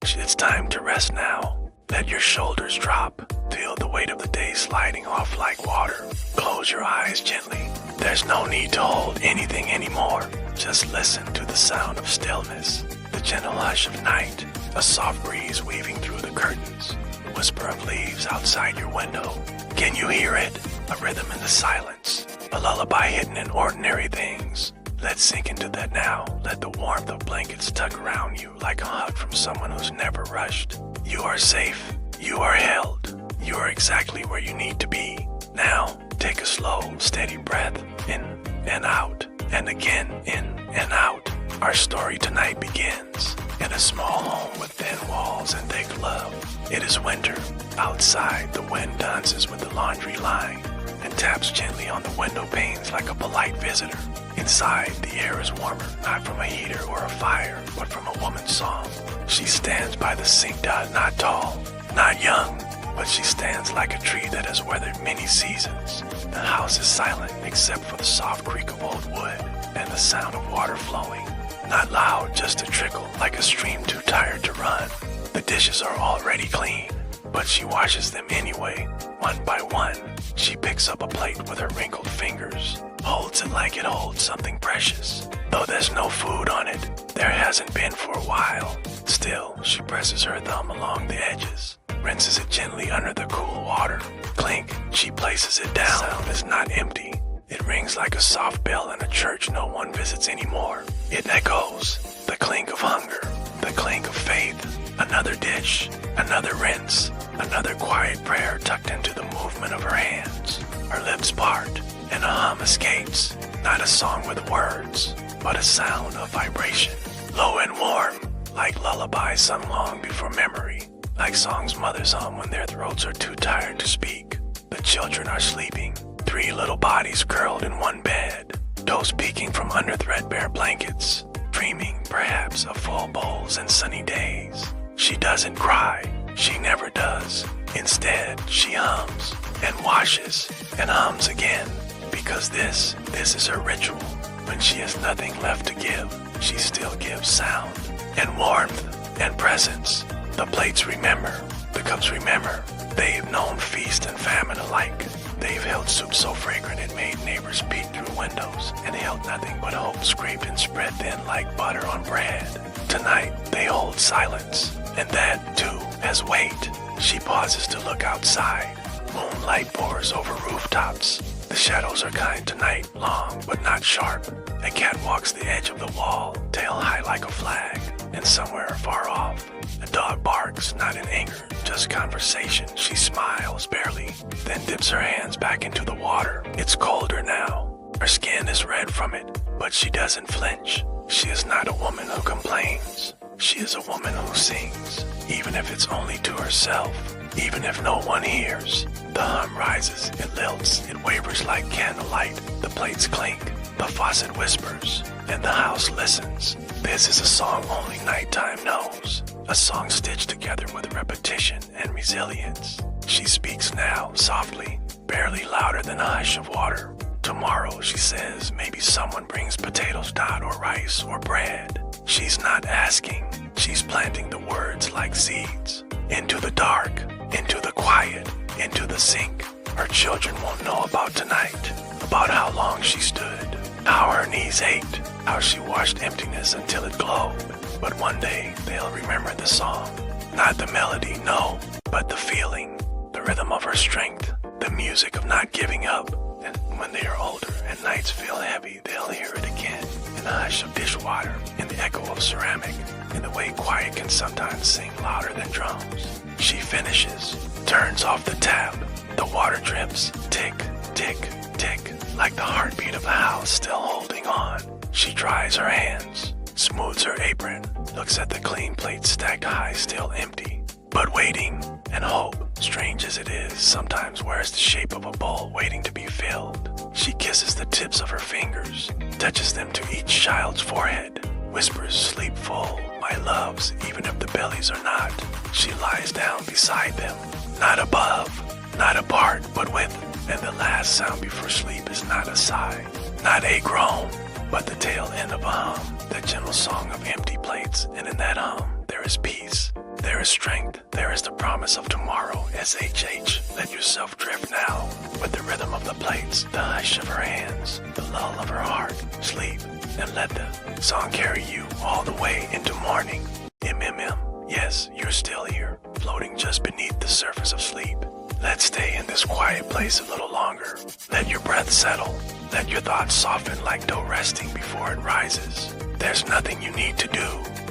It's time to rest now. Let your shoulders drop. Feel the weight of the day sliding off like water. Close your eyes gently. There's no need to hold anything anymore. Just listen to the sound of stillness, the gentle hush of night, a soft breeze weaving through the curtains, whisper of leaves outside your window. Can you hear it? A rhythm in the silence, a lullaby hidden in ordinary things. Let's sink into that now. Let the warmth of blankets tug around you like a hug from someone who's never rushed. You are safe. You are held. You are exactly where you need to be. Now, take a slow, steady breath in and out, and again in and out. Our story tonight begins in a small home with thin walls and thick love. It is winter. Outside, the wind dances with the laundry line and taps gently on the window panes like a polite visitor. Inside, the air is warmer, not from a heater or a fire, but from a woman's song. She stands by the sink, not tall, not young, but she stands like a tree that has weathered many seasons. The house is silent except for the soft creak of old wood and the sound of water flowing. Not loud, just a trickle, like a stream too tired to run. The dishes are already clean, but she washes them anyway, one by one. She picks up a plate with her wrinkled fingers, holds it like it holds something precious. Though there's no food on it, there hasn't been for a while. Still, she presses her thumb along the edges, rinses it gently under the cool water. Clink, she places it down. The sound is not empty. It rings like a soft bell in a church no one visits anymore. It echoes, the clink of hunger, the clink of faith. Another dish, another rinse, another quiet prayer tucked into the movement of her hands. Her lips part, and a hum escapes. Not a song with words, but a sound of vibration. Low and warm, like lullabies sung long before memory. Like songs mothers hum when their throats are too tired to speak. The children are sleeping. 3 little bodies curled in one bed. Toes peeking from under threadbare blankets. Dreaming, perhaps, of full bowls and sunny days. She doesn't cry. She never does. Instead, she hums and washes and hums again. Because this is her ritual. When she has nothing left to give, she still gives sound and warmth and presence. The plates remember. The cups remember. They've known feast and famine alike. They've held soup so fragrant it made neighbors peek through windows and held nothing but hope scraped and spread thin like butter on bread. Tonight, they hold silence. And that, too, has weight. She pauses to look outside. Moonlight pours over rooftops. The shadows are kind tonight, long but not sharp. A cat walks the edge of the wall, tail high like a flag. And somewhere far off, a dog barks, not in anger, just conversation. She smiles barely, then dips her hands back into the water. It's colder now. Her skin is red from it, but she doesn't flinch. She is not a woman who complains. She is a woman who sings, even if it's only to herself, even if no one hears. The hum rises, it lilts, it wavers like candlelight. The plates clink, the faucet whispers, and the house listens. This is a song only nighttime knows, a song stitched together with repetition and resilience. She speaks now, softly, barely louder than a hush of water. Tomorrow, she says, maybe someone brings potatoes, or rice, or bread. She's not asking. She's planting the words like seeds. Into the dark, into the quiet, into the sink. Her children won't know about tonight, about how long she stood, how her knees ached, how she washed emptiness until it glowed. But one day, they'll remember the song. Not the melody, no, but the feeling, the rhythm of her strength, the music of not giving up. And when they are older and nights feel heavy, they'll hear it again. In the hush of dishwater, in the echo of ceramic, in the way quiet can sometimes sing louder than drums. She finishes, turns off the tap. The water drips, tick, tick, tick, like the heartbeat of the house still holding on. She dries her hands, smooths her apron, looks at the clean plate stacked high, still empty. But waiting and hope, strange as it is, sometimes wears the shape of a bowl waiting to be filled. She kisses the tips of her fingers, touches them to each child's forehead, whispers sleep full, my loves, even if the bellies are not. She lies down beside them, not above, not apart, but with. And the last sound before sleep is not a sigh, not a groan, but the tail end of a hum, that gentle song of empty plates, and in that hum there is peace. is strength, there is the promise of tomorrow. SHH, let yourself drift now. With the rhythm of the plates, the hush of her hands, the lull of her heart. Sleep, and let the song carry you all the way into morning. MMM, yes, you're still here, floating just beneath the surface of sleep. Let's stay in this quiet place a little longer. Let your breath settle. Let your thoughts soften like dough resting before it rises. There's nothing you need to do,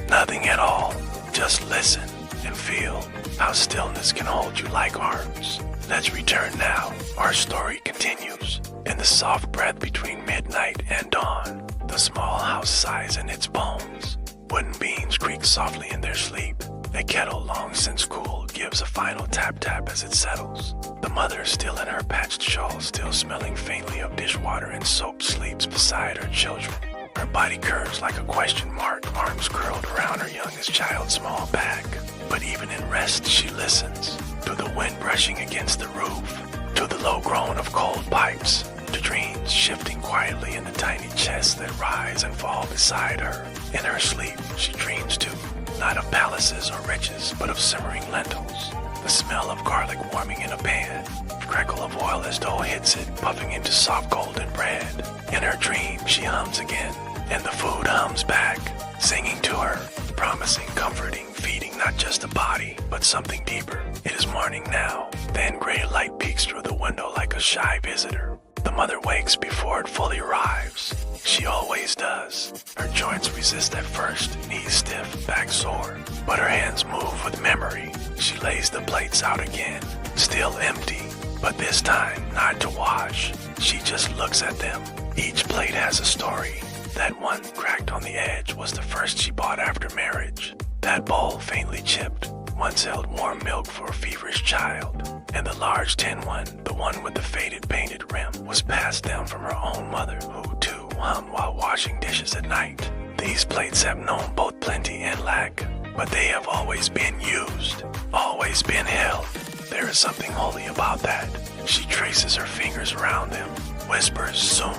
nothing at all. Just listen and feel how stillness can hold you like arms. Let's return now. Our story continues. In the soft breath between midnight and dawn, the small house sighs in its bones. Wooden beams creak softly in their sleep. A kettle long since cooled gives a final tap-tap as it settles. The mother, still in her patched shawl, still smelling faintly of dishwater and soap, sleeps beside her children. Her body curves like a question mark, arms curled around her youngest child's small back. But even in rest, she listens to the wind brushing against the roof, to the low groan of cold pipes, to dreams shifting quietly in the tiny chests that rise and fall beside her. In her sleep, she dreams too, not of palaces or riches, but of simmering lentils, the smell of garlic warming in a pan, crackle of oil as dough hits it, puffing into soft golden bread. In her dream, she hums again, and the food hums back, singing to her, promising, comforting, feeding not just a body, but something deeper. It is morning now. Then gray light peeks through the window like a shy visitor. The mother wakes before it fully arrives. She always does. Her joints resist at first, knees stiff, back sore, but her hands move with memory. She lays the plates out again, still empty, but this time not to wash. She just looks at them. Each plate has a story. That one cracked on the edge was the first she bought after marriage. That bowl, faintly chipped, once held warm milk for a feverish child. And the large tin one, the one with the faded painted rim, was passed down from her own mother, who too hummed while washing dishes at night. These plates have known both plenty and lack, but they have always been used, always been held. There is something holy about that. She traces her fingers around them, whispers soon,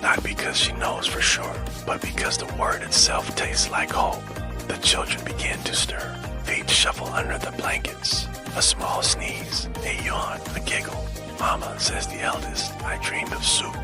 not because she knows for sure, but because the word itself tastes like hope. The children begin to stir. Feet shuffle under the blankets. A small sneeze, a yawn, a giggle. Mama, says the eldest, I dreamed of soup.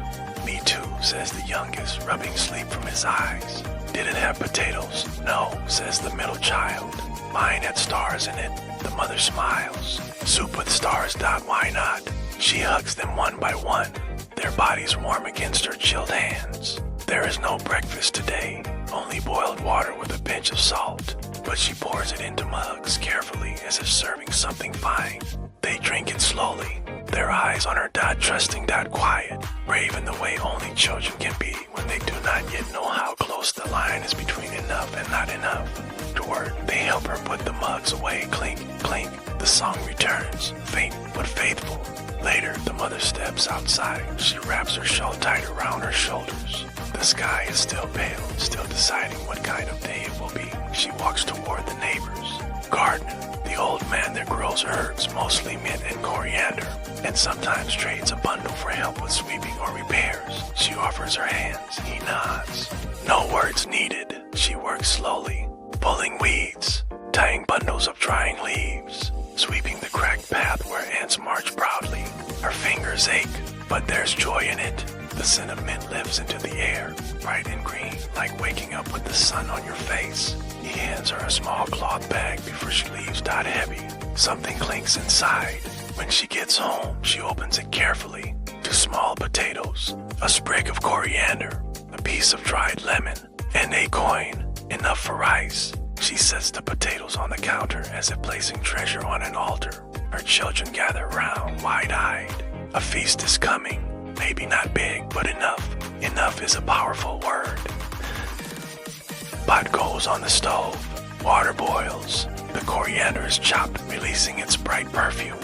Me too, says the youngest, rubbing sleep from his eyes. Did it have potatoes? No, says the middle child. Mine had stars in it. The mother smiles. Soup with stars, why not? She hugs them one by one, their bodies warm against her chilled hands. There is no breakfast today, only boiled water with a pinch of salt. But she pours it into mugs carefully as if serving something fine. They drink it slowly, their eyes on her trusting quiet, brave in the way only children can be when they do not yet know how close the line is between enough and not enough. Toward, they help her put the mugs away. Clink, clink, the song returns, faint but faithful. Later, the mother steps outside. She wraps her shawl tight around her shoulders. The sky is still pale, still deciding what kind of day it will be. She walks toward the neighbors. Gardener, the old man that grows herbs, mostly mint and coriander, and sometimes trades a bundle for help with sweeping or repairs. She offers her hands. He nods. No words needed. She works slowly, pulling weeds, tying bundles of drying leaves, sweeping the cracked path where ants march proudly. Her fingers ache, but there's joy in it. The scent of mint lifts into the air, bright and green, like waking up with the sun on your face. He hands her a small cloth bag before she leaves heavy. Something clinks inside. When she gets home, she opens it carefully. 2 small potatoes, a sprig of coriander, a piece of dried lemon, and a coin, enough for rice. She sets the potatoes on the counter as if placing treasure on an altar. Her children gather around, wide-eyed. A feast is coming. Maybe not big, but enough. Enough is a powerful word. Pot goes on the stove. Water boils. The coriander is chopped, releasing its bright perfume.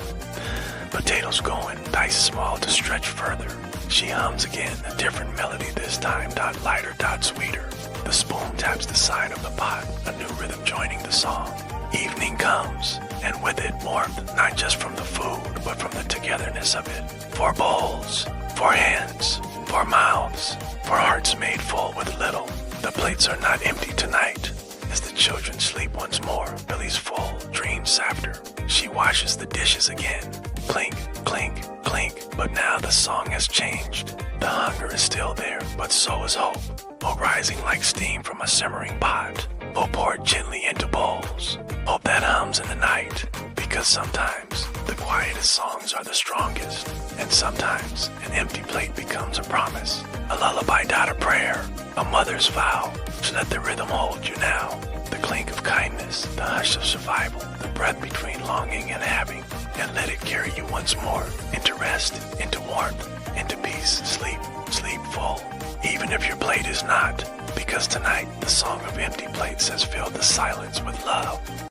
Potatoes go in, diced small to stretch further. She hums again, a different melody this time, lighter, sweeter. The spoon taps the side of the pot, a new rhythm joining the song. Evening comes, and with it warmth, not just from the food, but from the togetherness of it. 4 bowls, 4 hands, 4 mouths, 4 hearts made full with little. The plates are not empty tonight. As the children sleep once more, bellies full, dreams moments after, she washes the dishes again. Clink, clink, clink. But now the song has changed. The hunger is still there, but so is hope. Oh, rising like steam from a simmering pot. Oh, poured gently into bowls. Hope that hums in the night. Because sometimes the quietest songs are the strongest. And sometimes an empty plate becomes a promise. A lullaby, a prayer, a mother's vow. So let the rhythm hold you now. The clink of kindness, the hush of survival, the breath between longing and having. And let it carry you once more into rest, into warmth, into peace. Sleep, sleep full. Even if your plate is not. Because tonight the song of empty plates has filled the silence with love.